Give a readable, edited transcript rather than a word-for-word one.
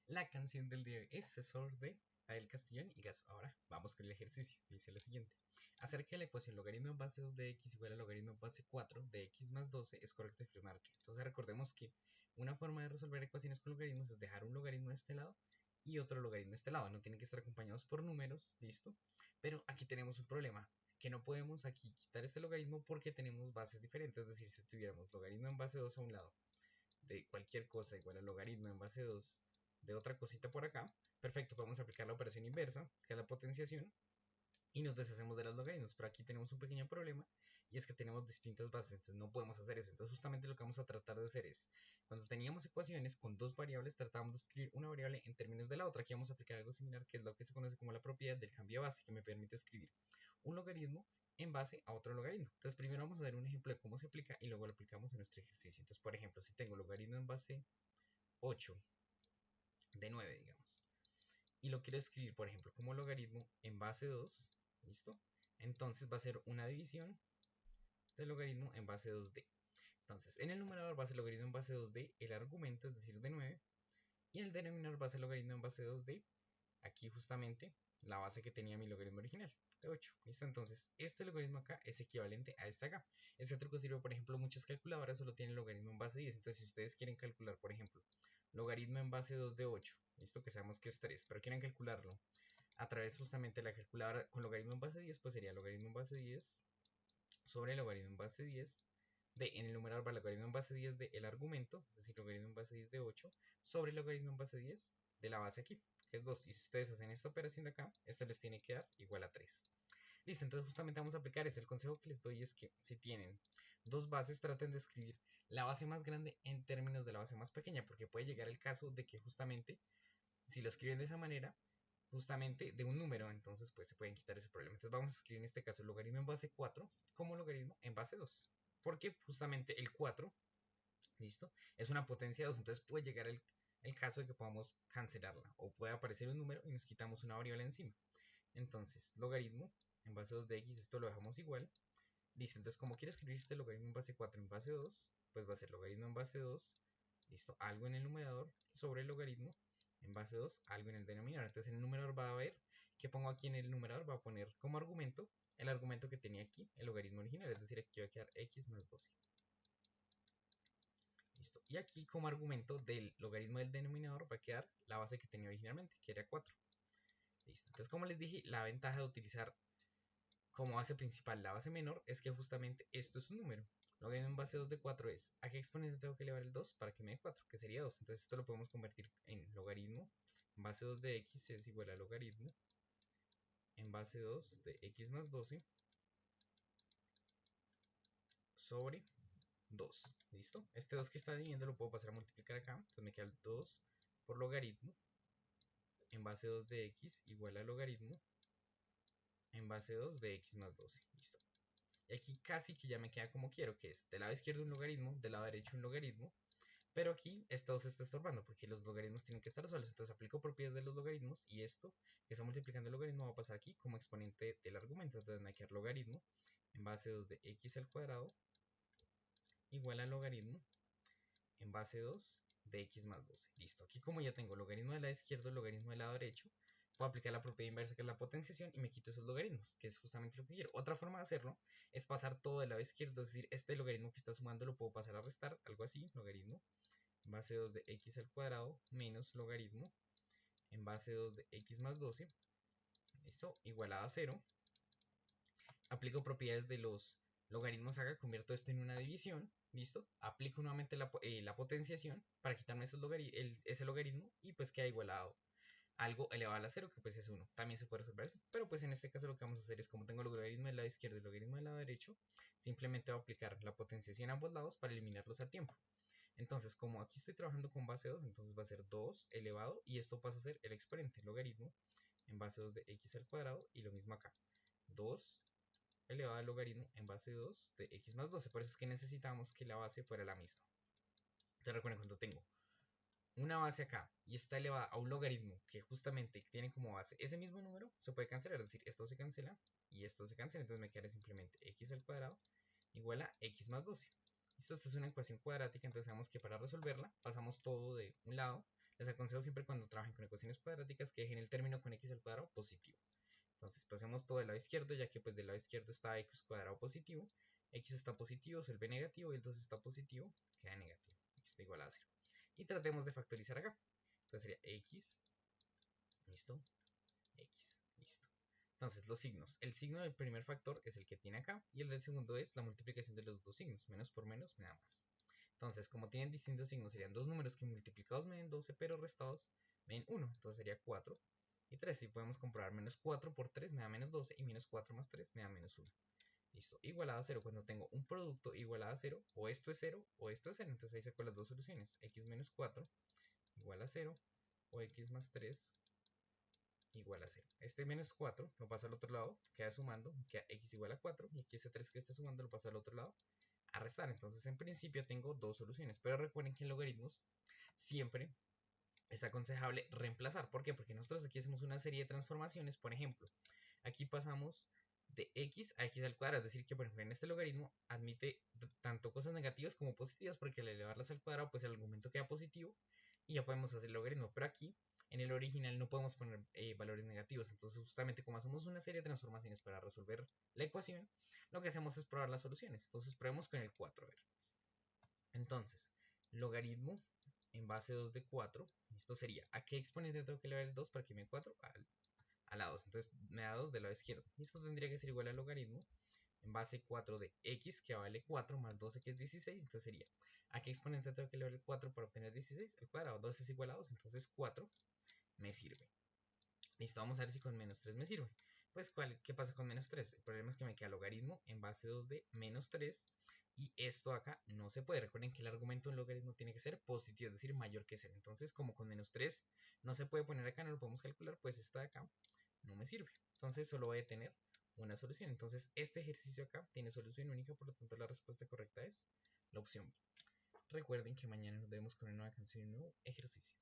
La canción del día es Cesor de Abel Castellón y Gaso. Ahora vamos con el ejercicio. Dice lo siguiente. Acerca de la ecuación logaritmo en base 2 de x igual a logaritmo en base 4 de x más 12 es correcto afirmar que. Entonces recordemos que una forma de resolver ecuaciones con logaritmos es dejar un logaritmo de este lado y otro logaritmo de este lado. No tienen que estar acompañados por números, ¿listo? Pero aquí tenemos un problema, que no podemos aquí quitar este logaritmo porque tenemos bases diferentes. Es decir, si tuviéramos logaritmo en base 2 a un lado de cualquier cosa igual a logaritmo en base 2 de otra cosita por acá, perfecto, podemos aplicar la operación inversa, que es la potenciación, y nos deshacemos de los logaritmos. Pero aquí tenemos un pequeño problema, y es que tenemos distintas bases, entonces no podemos hacer eso. Entonces justamente lo que vamos a tratar de hacer es, cuando teníamos ecuaciones con dos variables, tratábamos de escribir una variable en términos de la otra. Aquí vamos a aplicar algo similar, que es lo que se conoce como la propiedad del cambio de base, que me permite escribir un logaritmo en base a otro logaritmo. Entonces primero vamos a ver un ejemplo de cómo se aplica y luego lo aplicamos en nuestro ejercicio. Entonces, por ejemplo, si tengo logaritmo en base 8 de 9, digamos, y lo quiero escribir, por ejemplo, como logaritmo en base 2, ¿listo? Entonces va a ser una división del logaritmo en base 2D. Entonces, en el numerador va a ser logaritmo en base 2D, el argumento, es decir, de 9, y en el denominador va a ser logaritmo en base 2D, aquí justamente la base que tenía mi logaritmo original, de 8. ¿Listo? Entonces, este logaritmo acá es equivalente a este acá. Este truco sirve, por ejemplo, muchas calculadoras solo tienen logaritmo en base 10. Entonces, si ustedes quieren calcular, por ejemplo, logaritmo en base 2 de 8, ¿listo? Que sabemos que es 3, pero quieren calcularlo a través justamente de la calculadora con logaritmo en base 10, pues sería logaritmo en base 10 sobre logaritmo en base 10 de, en el numerador va logaritmo en base 10 de el argumento, es decir, logaritmo en base 10 de 8, sobre logaritmo en base 10 de la base aquí, que es 2. Y si ustedes hacen esta operación de acá, esto les tiene que dar igual a 3. Listo, entonces justamente vamos a aplicar eso. El consejo que les doy es que si tienen dos bases, traten de escribir la base más grande en términos de la base más pequeña, porque puede llegar el caso de que justamente, si lo escriben de esa manera, justamente de un número, entonces pues se pueden quitar ese problema. Entonces vamos a escribir en este caso el logaritmo en base 4 como logaritmo en base 2, porque justamente el 4, ¿listo? Es una potencia 2, entonces puede llegar el caso de que podamos cancelarla, o puede aparecer un número y nos quitamos una variable encima. Entonces, logaritmo en base 2 de x, esto lo dejamos igual. Listo, entonces como quiero escribir este logaritmo en base 4 en base 2, pues va a ser logaritmo en base 2, listo, algo en el numerador sobre el logaritmo en base 2, algo en el denominador. Entonces en el numerador va a ver que pongo aquí en el numerador, va a poner como argumento el argumento que tenía aquí, el logaritmo original, es decir, aquí va a quedar x más 12. Listo. Y aquí como argumento del logaritmo del denominador va a quedar la base que tenía originalmente, que era 4. Listo. Entonces como les dije, la ventaja de utilizar como base principal la base menor es que justamente esto es un número. Logaritmo en base 2 de 4 es, ¿a qué exponente tengo que elevar el 2 para que me dé 4? Que sería 2. Entonces esto lo podemos convertir en logaritmo en base 2 de x es igual a logaritmo en base 2 de x más 12 sobre 2. ¿Listo? Este 2 que está dividiendo lo puedo pasar a multiplicar acá. Entonces me queda el 2 por logaritmo en base 2 de x igual a logaritmo en base 2 de x más 12. Listo. Y aquí casi que ya me queda como quiero, que es del lado izquierdo un logaritmo, del lado derecho un logaritmo, pero aquí esto se está estorbando porque los logaritmos tienen que estar solos. Entonces aplico propiedades de los logaritmos y esto que está multiplicando el logaritmo va a pasar aquí como exponente del argumento. Entonces me va a quedar logaritmo en base 2 de x al cuadrado igual a logaritmo en base 2 de x más 12. Listo. Aquí como ya tengo logaritmo del lado izquierdo, logaritmo del lado derecho, puedo aplicar la propiedad inversa, que es la potenciación, y me quito esos logaritmos, que es justamente lo que quiero. Otra forma de hacerlo es pasar todo del lado izquierdo, es decir, este logaritmo que está sumando lo puedo pasar a restar, algo así, logaritmo en base 2 de x al cuadrado menos logaritmo en base 2 de x más 12, esto igualado a 0. Aplico propiedades de los logaritmos acá, convierto esto en una división, listo, aplico nuevamente la potenciación para quitarme ese logaritmo y pues queda igualado algo elevado a la 0, que pues es 1. También se puede resolver así, pero pues en este caso lo que vamos a hacer es, como tengo el logaritmo del lado izquierdo y el logaritmo del lado derecho, simplemente voy a aplicar la potenciación a ambos lados para eliminarlos al tiempo. Entonces, como aquí estoy trabajando con base 2, entonces va a ser 2 elevado, y esto pasa a ser el exponente, logaritmo en base 2 de x al cuadrado, y lo mismo acá, 2 elevado al logaritmo en base 2 de x más 12. Por eso es que necesitamos que la base fuera la misma. Entonces recuerden, cuando tengo una base acá y está elevada a un logaritmo que justamente tiene como base ese mismo número, se puede cancelar, es decir, esto se cancela y esto se cancela, entonces me queda simplemente x al cuadrado igual a x más 12. Esto es una ecuación cuadrática, entonces sabemos que para resolverla pasamos todo de un lado, Les aconsejo siempre cuando trabajen con ecuaciones cuadráticas que dejen el término con x al cuadrado positivo. Entonces pasemos todo del lado izquierdo, ya que pues del lado izquierdo está x cuadrado positivo, x está positivo, se vuelve negativo, y el 2 está positivo, queda negativo, está igual a 0. Y tratemos de factorizar acá. Entonces sería x, listo, x, listo. Entonces los signos, el signo del primer factor es el que tiene acá, y el del segundo es la multiplicación de los dos signos, menos por menos me da más. Entonces, como tienen distintos signos, serían dos números que multiplicados me den 12, pero restados me den 1. Entonces sería 4 y 3. Y podemos comprobar, menos 4 por 3 me da menos 12, y menos 4 más 3 me da menos 1. Listo, igualado a 0. Cuando tengo un producto igualado a 0, o esto es 0, o esto es 0. Entonces ahí saco las dos soluciones. X menos 4 igual a 0, o x más 3 igual a 0. Este menos 4 lo paso al otro lado, queda sumando, queda x igual a 4, y aquí ese 3 que está sumando lo paso al otro lado, a restar. Entonces en principio tengo dos soluciones, pero recuerden que en logaritmos siempre es aconsejable reemplazar. ¿Por qué? Porque nosotros aquí hacemos una serie de transformaciones. Por ejemplo, aquí pasamos de x a x al cuadrado, es decir que por ejemplo en este logaritmo admite tanto cosas negativas como positivas, porque al elevarlas al cuadrado pues el argumento queda positivo y ya podemos hacer el logaritmo. Pero aquí en el original no podemos poner valores negativos, entonces justamente como hacemos una serie de transformaciones para resolver la ecuación, lo que hacemos es probar las soluciones. Entonces probemos con el 4, a ver. Entonces, logaritmo en base 2 de 4, esto sería, ¿a qué exponente tengo que elevar el 2 para que me dé 4? A la 2, entonces me da 2 del lado izquierdo. Y esto tendría que ser igual al logaritmo en base 4 de x, que vale 4, más 12, que es 16. Entonces sería, ¿a qué exponente tengo que elevar el 4 para obtener 16? El cuadrado. 2 es igual a 2, entonces 4 me sirve. Listo, vamos a ver si con menos 3 me sirve. Pues, ¿qué pasa con menos 3? El problema es que me queda logaritmo en base 2 de menos 3, y esto acá no se puede. Recuerden que el argumento en logaritmo tiene que ser positivo, es decir, mayor que 0. Entonces, como con menos 3 no se puede poner acá, no lo podemos calcular, pues esta de acá no me sirve. Entonces, solo voy a tener una solución. Entonces, este ejercicio acá tiene solución única, por lo tanto, la respuesta correcta es la opción B. Recuerden que mañana nos vemos con una nueva canción y un nuevo ejercicio.